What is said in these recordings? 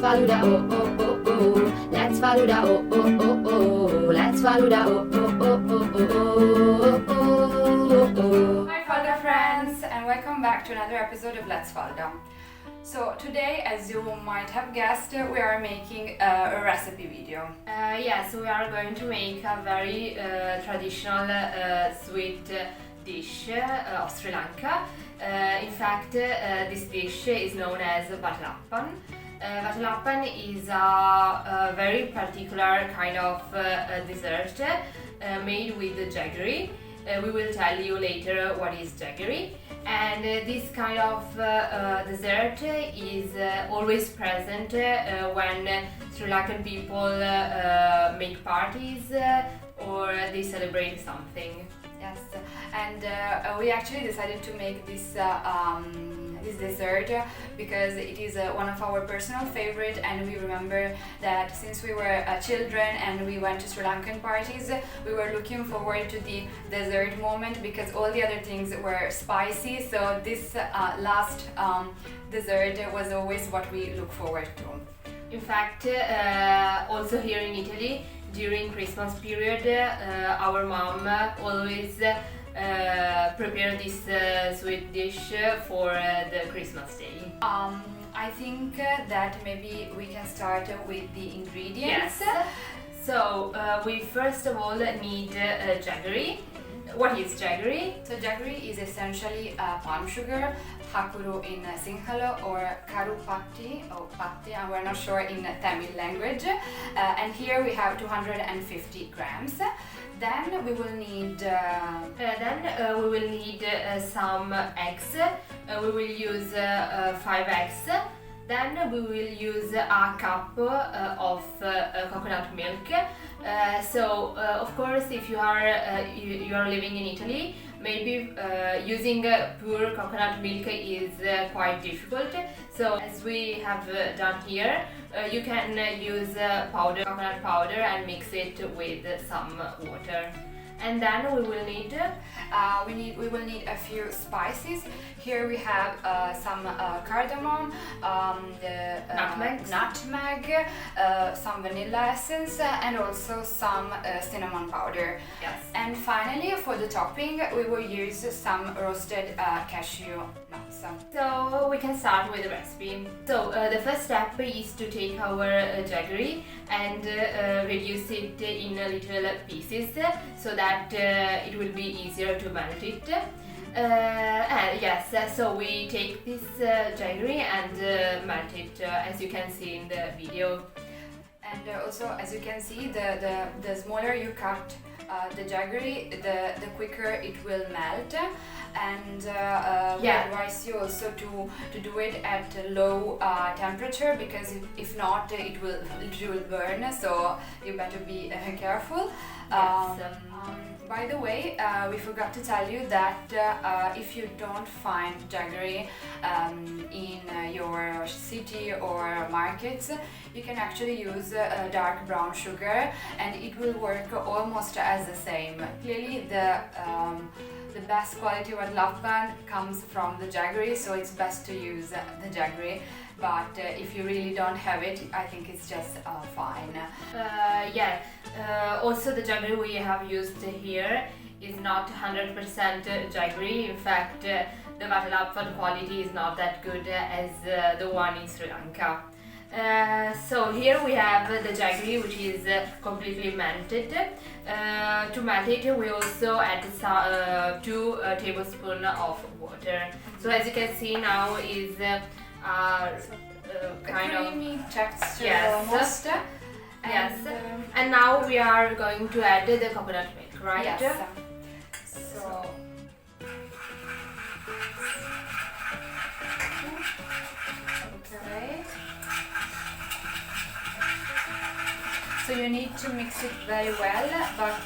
Falooda, oh oh oh oh. Let's Falooda, oh oh oh oh. Let's Falooda, oh oh oh oh oh oh. Hi Falooda friends, and welcome back to another episode of Let's Falooda. So today, as you might have guessed, we are making a recipe video. Yes, we are going to make a very traditional sweet dish of Sri Lanka. In fact, this dish is known as Watalappan. Watalappan is a very particular kind of dessert made with jaggery. We will tell you later what is jaggery. And this kind of dessert is always present when Sri Lankan people make parties or they celebrate something. Yes, and we actually decided to make this this dessert because it is one of our personal favorite, and we remember that since we were children and we went to Sri Lankan parties, we were looking forward to the dessert moment because all the other things were spicy. So this last dessert was always what we look forward to. In fact, also here in Italy, during Christmas period, our mom always prepare this sweet dish for the Christmas day. I think that maybe we can start with the ingredients. Yes. So we first of all need jaggery. What is jaggery? So jaggery is essentially palm sugar, hakuru in Sinhala, or karupatti or patti, and we're not sure in Tamil language. And here we have 250 grams. Then we will need some eggs. We will use 5 eggs. Then we will use a cup of coconut milk. So of course, if you are living in Italy, maybe using pure coconut milk is quite difficult. So as we have done here, you can use coconut powder and mix it with some water. And then we will need a few spices. Here we have some cardamom, nutmeg, some vanilla essence, and also some cinnamon powder. Yes. And finally, for the topping, we will use some roasted cashew nuts. So we can start with the recipe. So the first step is to take our jaggery and reduce it in little pieces so that it will be easier to melt it. Yes, so we take this jaggery and melt it as you can see in the video. And also, as you can see, the smaller you cut the jaggery, the quicker it will melt. And we advise you also to do it at a low temperature, because if not it will burn, so you better be careful. Yes. By the way, we forgot to tell you that if you don't find jaggery in your city or markets, you can actually use dark brown sugar and it will work almost as the same. Clearly the best quality Watalappan comes from the jaggery, so it's best to use the jaggery. But if you really don't have it, I think it's just fine. Also the jaggery we have used here is not 100% jaggery. In fact, the Watalappan quality is not that good as the one in Sri Lanka. So here we have the jaggery, which is completely melted. To melt it, we also add 2 tablespoons of water. So as you can see now is kind of creamy texture. Yes. Almost. Yes. And now we are going to add the coconut milk, right? Yes. So Okay. So you need to mix it very well, but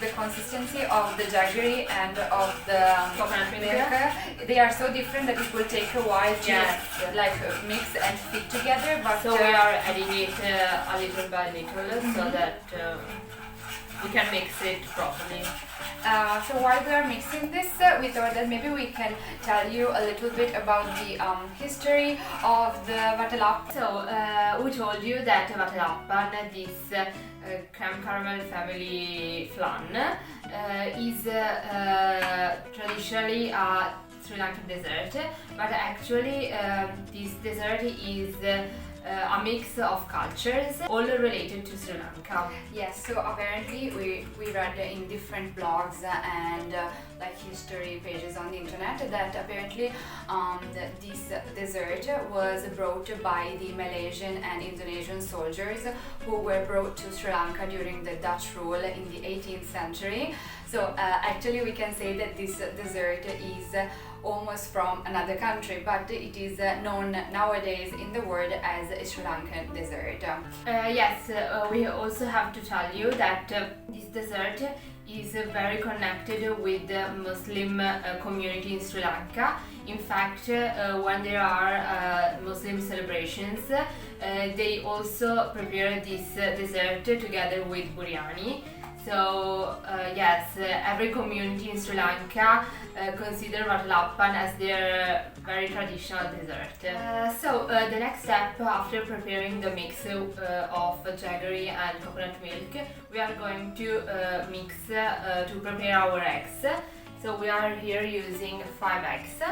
the consistency of the jaggery and of the Coconut milk, they are so different that it will take a while to like mix and fit together. But so we are adding it a little by little so that we can mix it properly. So while we are mixing this, we thought that maybe we can tell you a little bit about the history of the Watalappan. So we told you that Watalappan, this creme caramel family flan, is traditionally a Sri Lankan dessert, but actually this dessert is a mix of cultures, all related to Sri Lanka. Yes, so apparently we read in different blogs and like history pages on the internet that apparently this dessert was brought by the Malaysian and Indonesian soldiers who were brought to Sri Lanka during the Dutch rule in the 18th century. So actually we can say that this dessert is almost from another country, but it is known nowadays in the world as a Sri Lankan dessert. Yes, we also have to tell you that this dessert is very connected with the Muslim community in Sri Lanka. In fact, when there are Muslim celebrations, they also prepare this dessert together with biryani. So yes, every community in Sri Lanka consider Watalappan as their very traditional dessert. So the next step after preparing the mix of jaggery and coconut milk, we are going to mix to prepare our eggs. So we are here using 5 eggs.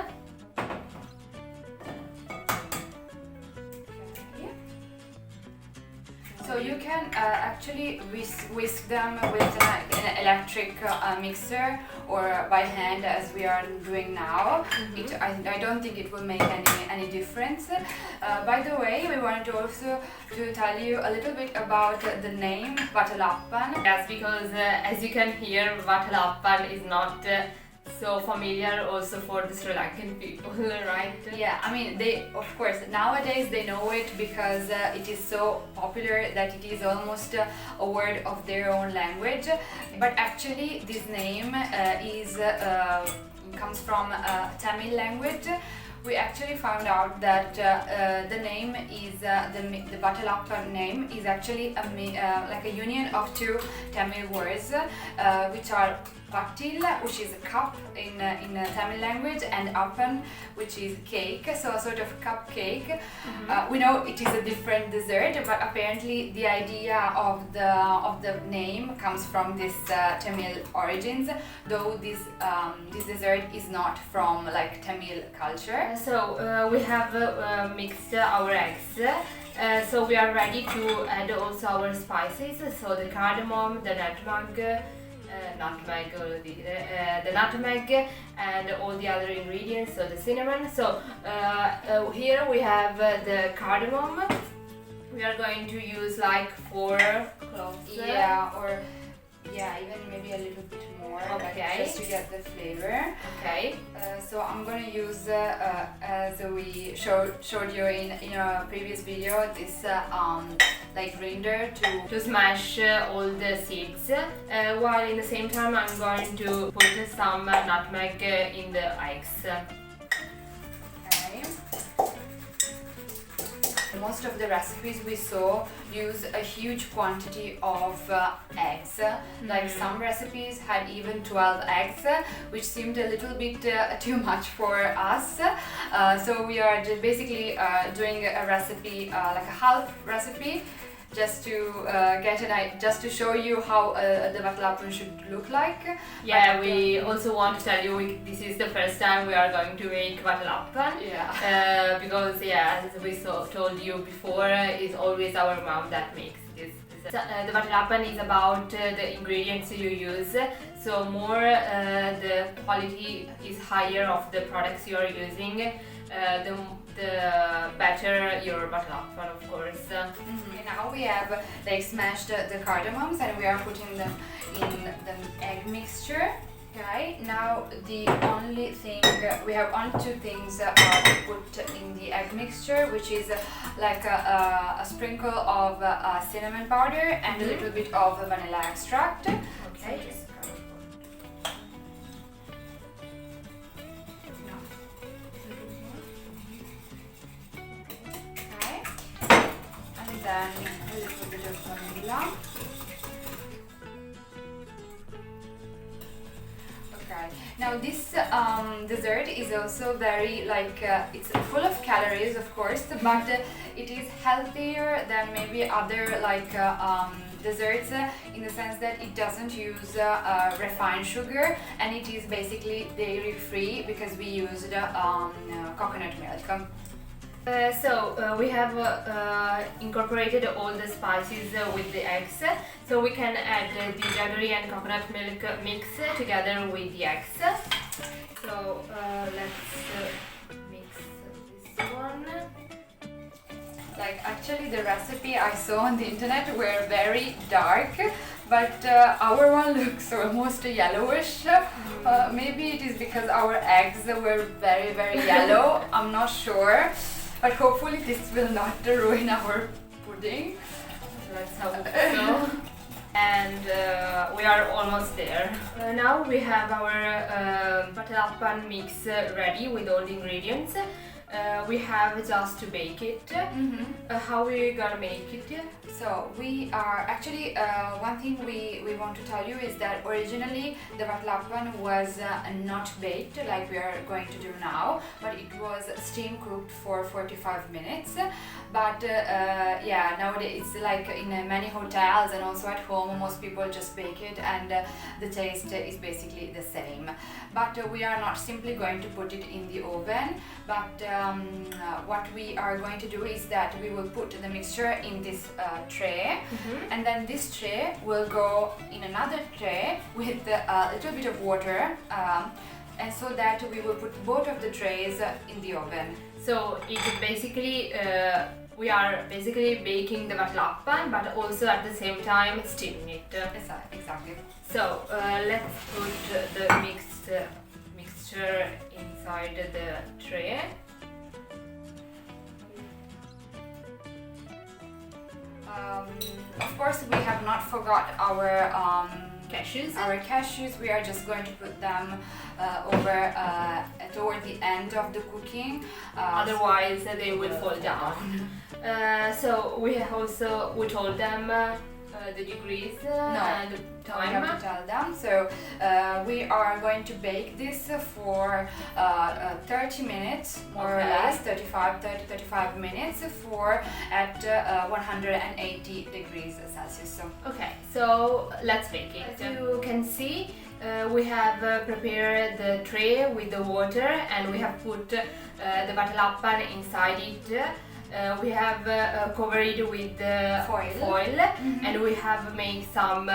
So you can actually whisk them with an electric mixer or by hand as we are doing now. I don't think it will make any difference. By the way, we wanted to also to tell you a little bit about the name Watalappan. Yes, because as you can hear, Watalappan is not so familiar also for the Sri Lankan people, right? Yeah, I mean, of course, nowadays they know it because it is so popular that it is almost a word of their own language. But actually, this name comes from Tamil language. We actually found out that the name is the Watalappan name is actually like a union of 2 Tamil words, which are Vatil, which is a cup in Tamil language, and Appan, which is cake, so a sort of cupcake. We know it is a different dessert, but apparently the idea of the name comes from this Tamil origins, though this dessert is not from like Tamil culture. So we have mixed our eggs. So we are ready to add also our spices. So the cardamom, the nutmeg and all the other ingredients, so the cinnamon. So here we have the cardamom. We are going to use like 4 cloves. Yeah, or even maybe a little bit more, okay, just to get the flavor. Okay. So I'm gonna use, as we showed you in our previous video, this like grinder to smash all the seeds, while in the same time I'm going to put some nutmeg in the eggs. Okay. Most of the recipes we saw use a huge quantity of eggs. Like some recipes had even 12 eggs, which seemed a little bit too much for us. So we are just basically doing a recipe, like a half recipe, just to just to show you how the Watalappan should look like. Yeah, we also want to tell you this is the first time we are going to make Watalappan. Yeah. Because as we told you before, it's always our mom that makes this. The Watalappan is about the ingredients you use. So more the quality is higher of the products you are using, the better your Watalappan, of course. Okay, now we have like smashed the cardamoms and we are putting them in the egg mixture. Okay, now the only thing, we have only 2 things to put in the egg mixture, which is like a sprinkle of cinnamon powder and a little bit of vanilla extract. Okay. And then a little bit of vanilla. Okay. Now this dessert is also very like it's full of calories, of course, but it is healthier than maybe other like desserts in the sense that it doesn't use refined sugar, and it is basically dairy free because we used coconut milk. We have incorporated all the spices with the eggs, so we can add the jaggery and coconut milk mix together with the eggs. So let's mix this one. Like actually the recipe I saw on the internet were very dark, but our one looks almost yellowish. Maybe it is because our eggs were very yellow, I'm not sure, but hopefully this will not ruin our pudding. Let's hope so. And we are almost there. Now we have our Watalappan mix ready with all the ingredients. We have just to bake it. How we gonna make it? So we are actually one thing we want to tell you is that originally the Watalappan was not baked like we are going to do now, but it was steam cooked for 45 minutes. But yeah, nowadays it's like in many hotels and also at home most people just bake it, and the taste is basically the same. But we are not simply going to put it in the oven, but what we are going to do is that we will put the mixture in this tray, and then this tray will go in another tray with a little bit of water, and so that we will put both of the trays in the oven. So it basically we are basically baking the Watalappan, but also at the same time steaming it. Exactly. So let's put the mixture inside the tray. Of course, we have not forgot our Cashews. Our cashews, we are just going to put them over toward the end of the cooking. Otherwise, they will fall down. So we told them the degrees and the I time. have to tell them. So we are going to bake this for 30 minutes, more or less, 35 minutes at 180 degrees Celsius. Okay, so let's bake it. As you can see, we have prepared the tray with the water, and we have put the Watalappan inside it. We have covered it with foil, and we have made some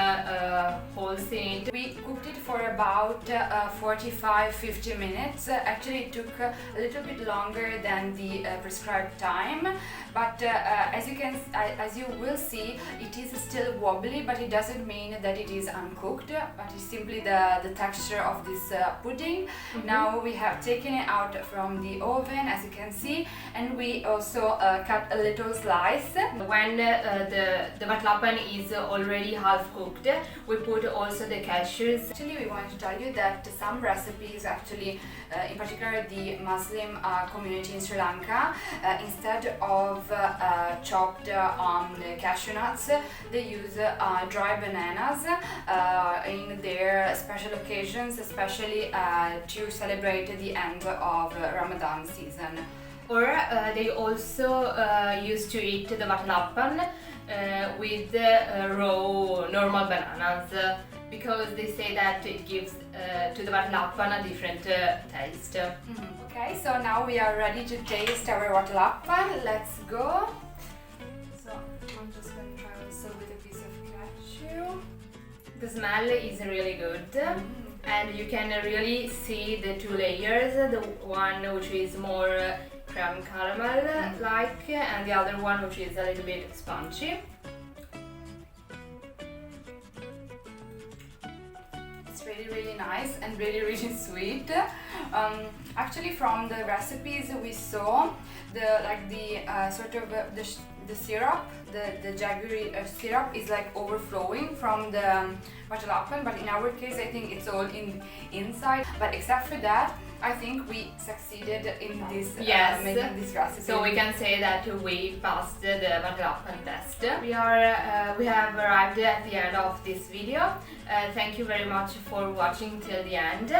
holes in it. We cooked it for about 45-50 minutes. Actually, it took a little bit longer than the prescribed time, but as you will see, it is still wobbly, but it doesn't mean that it is uncooked, but it's simply the texture of this pudding. Now we have taken it out from the oven, as you can see, and we also cut a little slice. When the Watalappan is already half cooked, we put also the cashews. Actually, we want to tell you that some recipes, actually, in particular the Muslim community in Sri Lanka, instead of chopped cashew nuts, they use dry bananas in their special occasions, especially to celebrate the end of Ramadan season. Or they also used to eat the Watalappan with raw normal bananas, because they say that it gives to the Watalappan a different taste. Okay, so now we are ready to taste our Watalappan. Let's go. So I'm just going to try also with a piece of cashew. The smell is really good. And you can really see the two layers, the one which is more creme caramel like, and the other one which is a little bit spongy. It's really nice and really sweet. Actually, from the recipes we saw, the syrup, the jaggery syrup is like overflowing from the Watalappan, but in our case I think it's all inside. But except for that, I think we succeeded in this Yes. making this recipe. So we can say that we passed the Watalappan test. We have arrived at the end of this video. Thank you very much for watching till the end.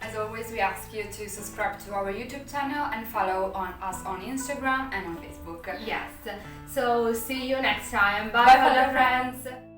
As always, we ask you to subscribe to our YouTube channel and follow us on Instagram and on Facebook. Yes. So see you next time. Bye, Bye, Falooda Falooda friends.